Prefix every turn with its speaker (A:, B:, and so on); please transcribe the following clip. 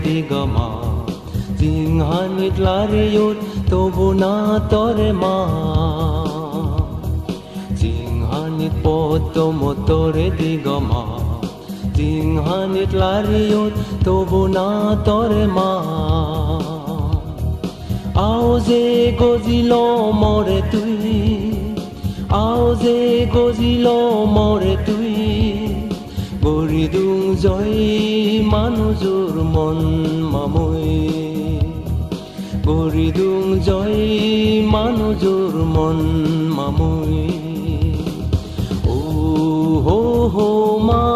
A: দিগমা জিংহানিত লাৰিয়ত তবু না তৰে মা জিংহানিত পদ্ম তৰে দিগমা জিংহানিত লাৰিয়ত তবু না তৰে মা আও যে গজিল মৰে তুই আও যে গজিল মৰে তুই গৰি দুং জয় মানুহজোৰ মন মামৈ গৰি দুং জয় মানুহজোৰ মন মামৈ ও হো হো মা